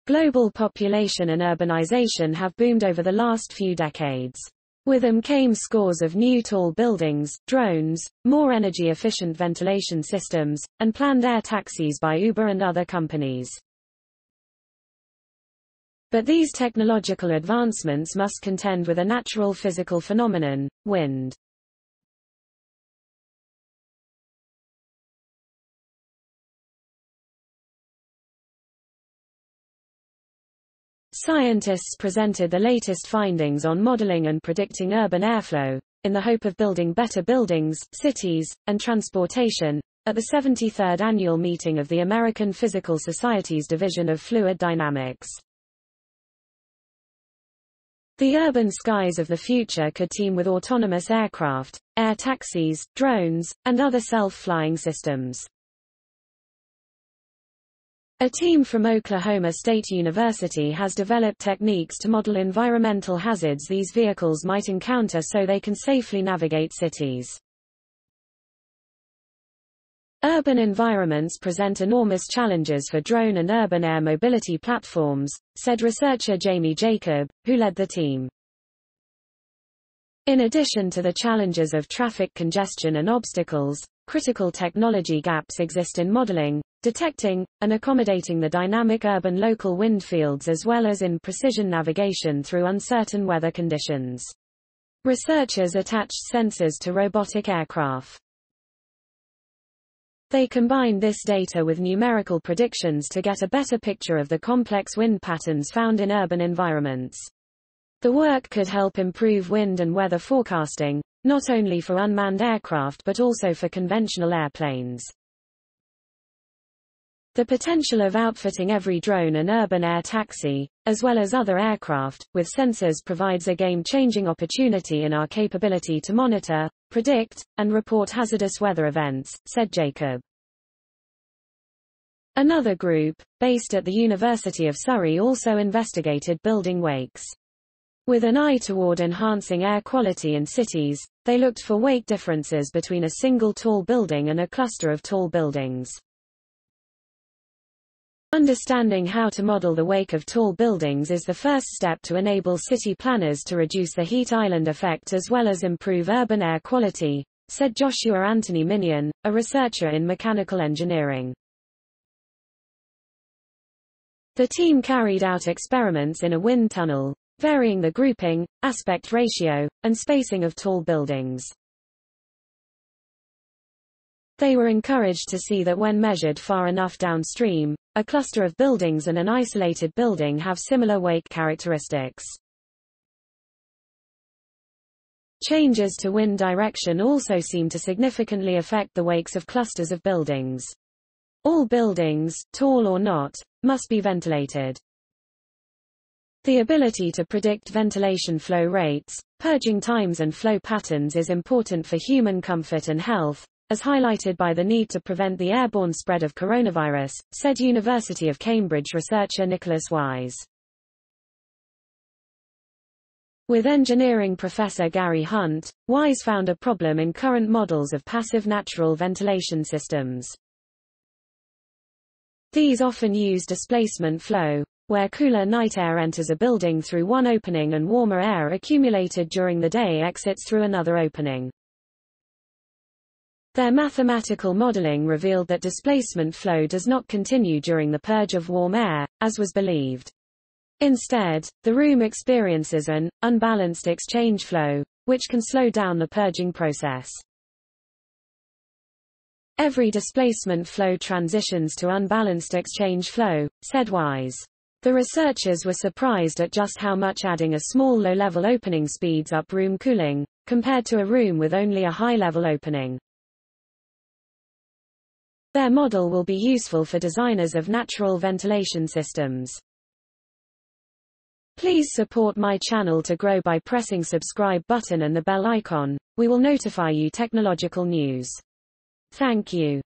Global population and urbanization have boomed over the last few decades. With them came scores of new tall buildings, drones, more energy-efficient ventilation systems, and planned air taxis by Uber and other companies. But these technological advancements must contend with a natural physical phenomenon, wind. Scientists presented the latest findings on modeling and predicting urban airflow, in the hope of building better buildings, cities, and transportation, at the 73rd annual meeting of the American Physical Society's Division of Fluid Dynamics. The urban skies of the future could teem with autonomous aircraft, air taxis, drones, and other self-flying systems. A team from Oklahoma State University has developed techniques to model environmental hazards these vehicles might encounter so they can safely navigate cities. Urban environments present enormous challenges for drone and urban air mobility platforms, said researcher Jamie Jacob, who led the team. In addition to the challenges of traffic congestion and obstacles, critical technology gaps exist in modeling, detecting, and accommodating the dynamic urban local wind fields as well as in precision navigation through uncertain weather conditions. Researchers attached sensors to robotic aircraft. They combined this data with numerical predictions to get a better picture of the complex wind patterns found in urban environments. The work could help improve wind and weather forecasting, not only for unmanned aircraft but also for conventional airplanes. The potential of outfitting every drone and urban air taxi, as well as other aircraft, with sensors provides a game-changing opportunity in our capability to monitor, predict, and report hazardous weather events, said Jacob. Another group, based at the University of Surrey, also investigated building wakes. With an eye toward enhancing air quality in cities, they looked for wake differences between a single tall building and a cluster of tall buildings. Understanding how to model the wake of tall buildings is the first step to enable city planners to reduce the heat island effect as well as improve urban air quality, said Joshua Anthony Minion, a researcher in mechanical engineering. The team carried out experiments in a wind tunnel, varying the grouping, aspect ratio, and spacing of tall buildings. They were encouraged to see that when measured far enough downstream, a cluster of buildings and an isolated building have similar wake characteristics. Changes to wind direction also seem to significantly affect the wakes of clusters of buildings. All buildings, tall or not, must be ventilated. The ability to predict ventilation flow rates, purging times and flow patterns is important for human comfort and health, as highlighted by the need to prevent the airborne spread of coronavirus, said University of Cambridge researcher Nicholas Wise. With engineering professor Gary Hunt, Wise found a problem in current models of passive natural ventilation systems. These often use displacement flow, where cooler night air enters a building through one opening and warmer air accumulated during the day exits through another opening. Their mathematical modeling revealed that displacement flow does not continue during the purge of warm air, as was believed. Instead, the room experiences an unbalanced exchange flow, which can slow down the purging process. Every displacement flow transitions to unbalanced exchange flow, said Wise. The researchers were surprised at just how much adding a small low-level opening speeds up room cooling, compared to a room with only a high-level opening. Their model will be useful for designers of natural ventilation systems. Please support my channel to grow by pressing subscribe button and the bell icon. We will notify you technological news. Thank you.